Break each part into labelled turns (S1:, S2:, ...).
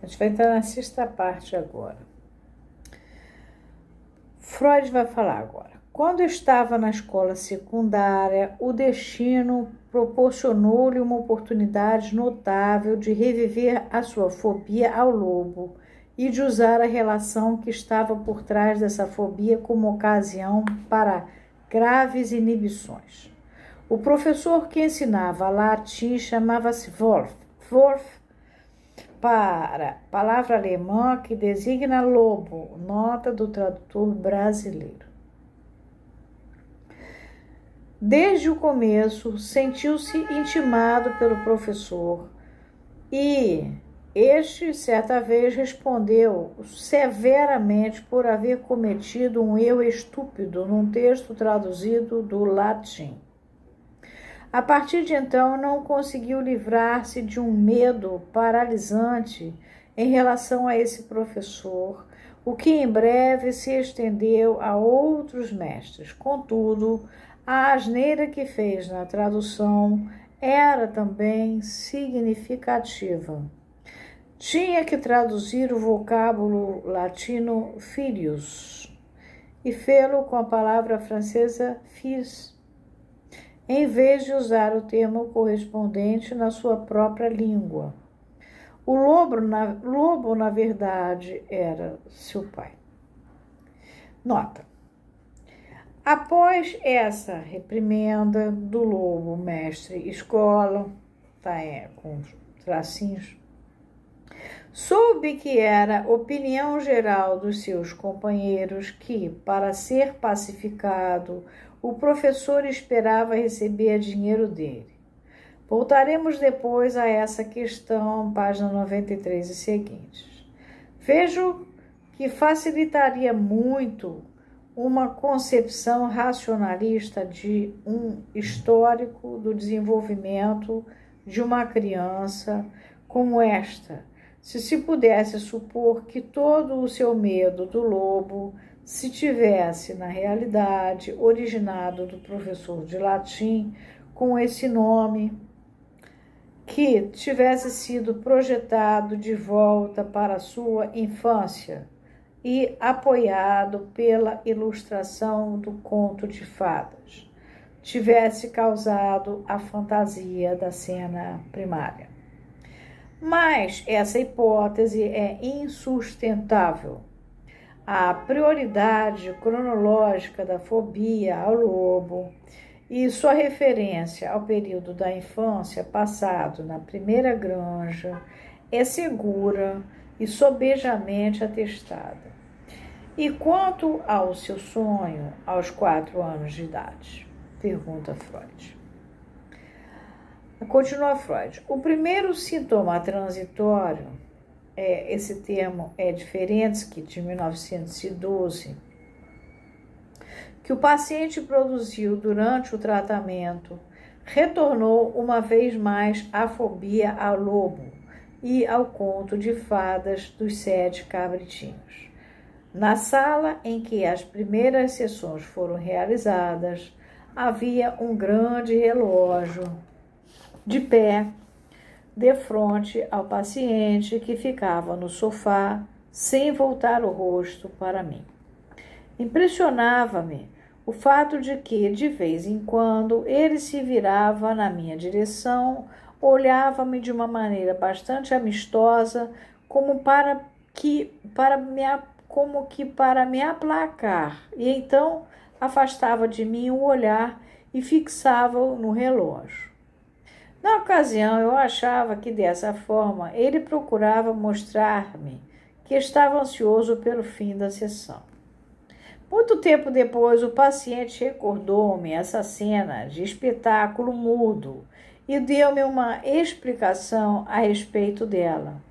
S1: A gente vai entrar na sexta parte agora. Freud vai falar agora. Quando estava na escola secundária, o destino proporcionou-lhe uma oportunidade notável de reviver a sua fobia ao lobo e de usar a relação que estava por trás dessa fobia como ocasião para graves inibições. O professor que ensinava latim chamava-se Wolf. Wolf, para palavra alemã que designa lobo, nota do tradutor brasileiro. Desde o começo, sentiu-se intimado pelo professor e este, certa vez, respondeu severamente por haver cometido um erro estúpido num texto traduzido do latim. A partir de então, não conseguiu livrar-se de um medo paralisante em relação a esse professor, o que em breve se estendeu a outros mestres. Contudo, a asneira que fez na tradução era também significativa. Tinha que traduzir o vocábulo latino filius e fê-lo com a palavra francesa fils, em vez de usar o termo correspondente na sua própria língua. O lobo, na verdade, era seu pai. Nota. Após essa reprimenda do lobo, mestre escola, com tracinhos, soube que era opinião geral dos seus companheiros que, para ser pacificado, o professor esperava receber dinheiro dele. Voltaremos depois a essa questão, página 93 e seguintes. Vejo que facilitaria muito uma concepção racionalista de um histórico do desenvolvimento de uma criança como esta, se pudesse supor que todo o seu medo do lobo se tivesse, na realidade, originado do professor de latim com esse nome, que tivesse sido projetado de volta para a sua infância e apoiado pela ilustração do conto de fadas, tivesse causado a fantasia da cena primária. Mas essa hipótese é insustentável. A prioridade cronológica da fobia ao lobo e sua referência ao período da infância passado na primeira granja é segura e sobejamente atestada. E quanto ao seu sonho aos 4 anos de idade? Pergunta Freud. Continua Freud. O primeiro sintoma transitório, esse termo é diferente que de 1912, que o paciente produziu durante o tratamento, retornou uma vez mais à fobia ao lobo e ao conto de fadas dos 7 cabritinhos. Na sala em que as primeiras sessões foram realizadas, havia um grande relógio de pé, de frente ao paciente que ficava no sofá, sem voltar o rosto para mim. Impressionava-me o fato de que, de vez em quando, ele se virava na minha direção, olhava-me de uma maneira bastante amistosa, como para me aplacar, e então afastava de mim o olhar e fixava-o no relógio. Na ocasião, eu achava que, dessa forma, ele procurava mostrar-me que estava ansioso pelo fim da sessão. Muito tempo depois, o paciente recordou-me essa cena de espetáculo mudo e deu-me uma explicação a respeito dela.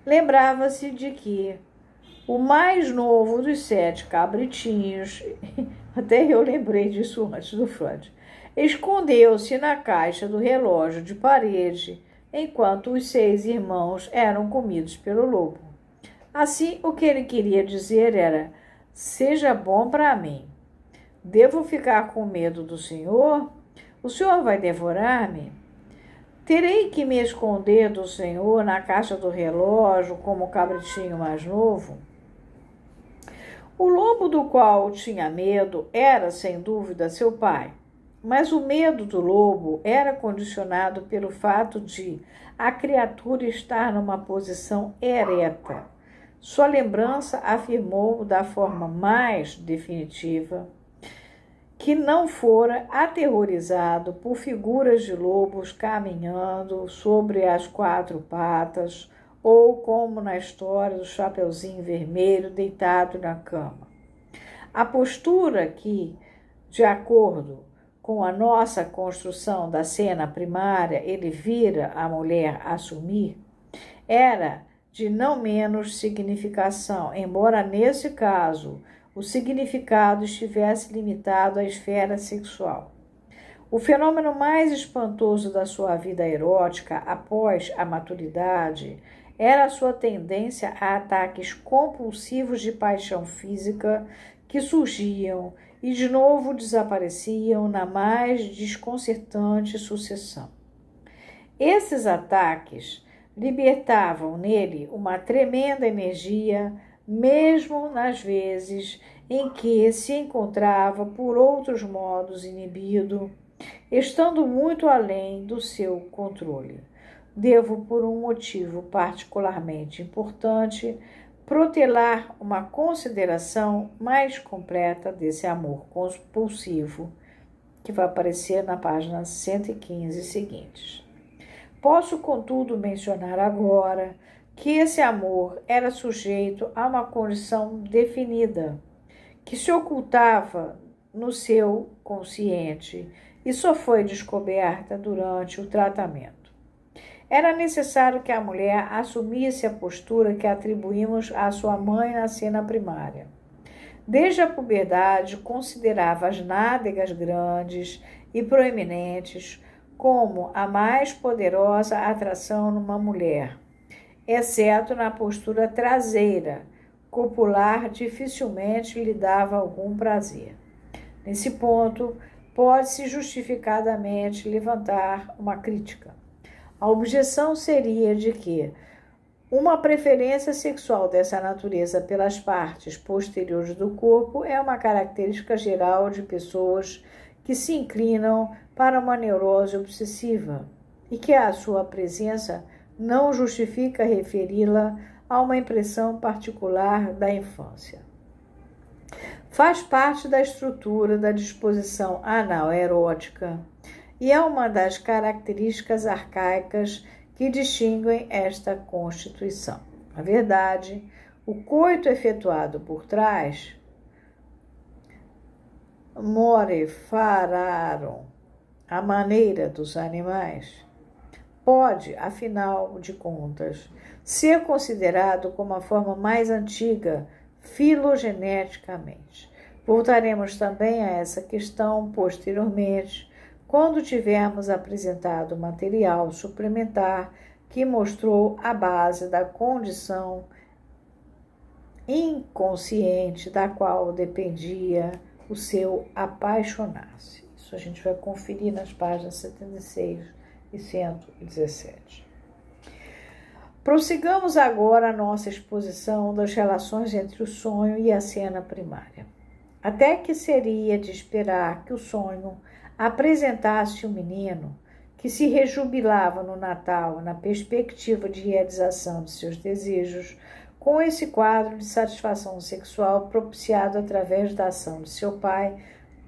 S1: Lembrava-se de que o mais novo dos 7 cabritinhos, até eu lembrei disso antes do Freud, escondeu-se na caixa do relógio de parede, enquanto os 6 irmãos eram comidos pelo lobo. Assim, o que ele queria dizer era: seja bom para mim. Devo ficar com medo do senhor? O senhor vai devorar-me? Terei que me esconder do Senhor na caixa do relógio como o cabritinho mais novo? O lobo do qual tinha medo era, sem dúvida, seu pai. Mas o medo do lobo era condicionado pelo fato de a criatura estar numa posição ereta. Sua lembrança afirmou da forma mais definitiva que não fora aterrorizado por figuras de lobos caminhando sobre as quatro patas ou como na história do Chapeuzinho Vermelho deitado na cama. A postura que, de acordo com a nossa construção da cena primária, ele vira a mulher assumir, era de não menos significação, embora nesse caso o significado estivesse limitado à esfera sexual. O fenômeno mais espantoso da sua vida erótica após a maturidade era a sua tendência a ataques compulsivos de paixão física que surgiam e de novo desapareciam na mais desconcertante sucessão. Esses ataques libertavam nele uma tremenda energia, mesmo nas vezes em que se encontrava por outros modos inibido, estando muito além do seu controle. Devo, por um motivo particularmente importante, protelar uma consideração mais completa desse amor compulsivo, que vai aparecer na página 115 seguintes. Posso, contudo, mencionar agora que esse amor era sujeito a uma condição definida, que se ocultava no seu consciente e só foi descoberta durante o tratamento. Era necessário que a mulher assumisse a postura que atribuímos à sua mãe na cena primária. Desde a puberdade, considerava as nádegas grandes e proeminentes como a mais poderosa atração numa mulher, exceto na postura traseira. Copular dificilmente lhe dava algum prazer. Nesse ponto, pode-se justificadamente levantar uma crítica. A objeção seria de que uma preferência sexual dessa natureza pelas partes posteriores do corpo é uma característica geral de pessoas que se inclinam para uma neurose obsessiva e que a sua presença não justifica referi-la a uma impressão particular da infância. Faz parte da estrutura da disposição anal erótica e é uma das características arcaicas que distinguem esta constituição. Na verdade, o coito efetuado por trás, more fararam, a maneira dos animais, pode, afinal de contas, ser considerado como a forma mais antiga filogeneticamente. Voltaremos também a essa questão posteriormente, quando tivermos apresentado material suplementar que mostrou a base da condição inconsciente da qual dependia o seu apaixonar-se. Isso a gente vai conferir nas páginas 76 e 117. Prossigamos agora a nossa exposição das relações entre o sonho e a cena primária. Até que seria de esperar que o sonho apresentasse um menino que se rejubilava no Natal na perspectiva de realização de seus desejos, com esse quadro de satisfação sexual propiciado através da ação de seu pai,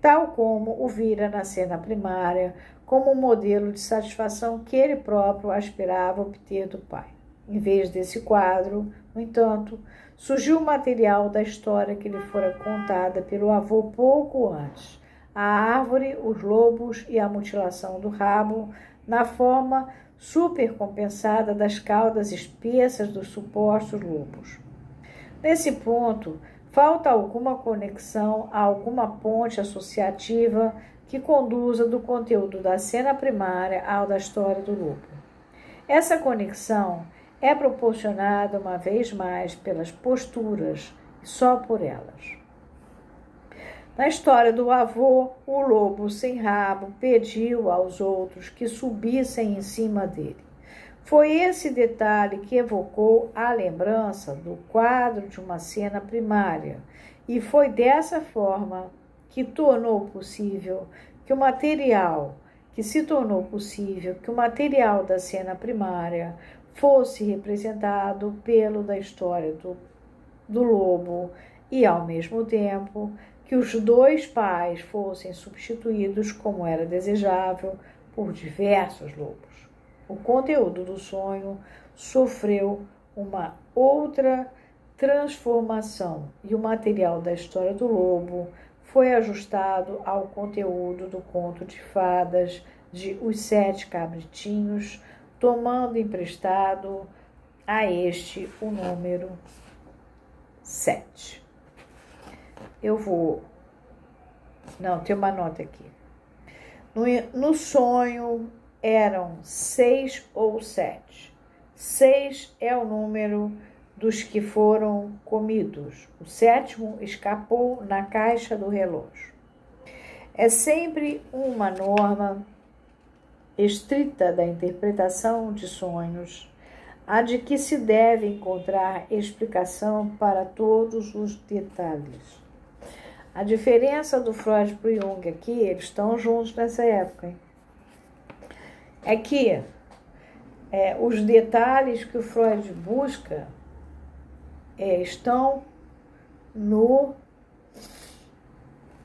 S1: tal como o vira na cena primária, como um modelo de satisfação que ele próprio aspirava obter do pai. Em vez desse quadro, no entanto, surgiu o material da história que lhe fora contada pelo avô pouco antes, a árvore, os lobos e a mutilação do rabo, na forma supercompensada das caudas espessas dos supostos lobos. Nesse ponto, falta alguma conexão, alguma ponte associativa que conduza do conteúdo da cena primária ao da história do lobo. Essa conexão é proporcionada uma vez mais pelas posturas, e só por elas. Na história do avô, o lobo sem rabo pediu aos outros que subissem em cima dele. Foi esse detalhe que evocou a lembrança do quadro de uma cena primária, e foi dessa forma que tornou possível que o material da cena primária fosse representado pelo da história do lobo e, ao mesmo tempo, que os dois pais fossem substituídos, como era desejável, por diversos lobos. O conteúdo do sonho sofreu uma outra transformação e o material da história do lobo foi ajustado ao conteúdo do conto de fadas de Os Sete Cabritinhos, tomando emprestado a este o número 7. Tem uma nota aqui. No sonho eram 6 ou 7. 6 é o número dos que foram comidos. O 7º escapou na caixa do relógio. É sempre uma norma estrita da interpretação de sonhos, a de que se deve encontrar explicação para todos os detalhes. A diferença do Freud para o Jung aqui, eles estão juntos nessa época, hein? É que os detalhes que o Freud busca estão no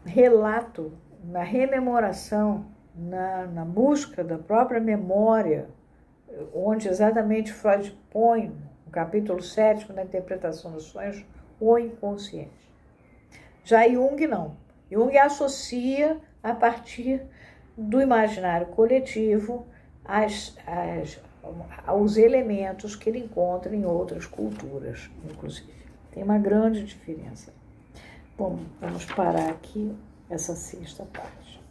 S1: relato, na rememoração, na busca da própria memória, onde exatamente Freud põe, no capítulo 7 da interpretação dos sonhos, o inconsciente. Já Jung não. Jung associa a partir do imaginário coletivo aos elementos que ele encontra em outras culturas, inclusive. Tem uma grande diferença. Bom, vamos parar aqui essa sexta parte.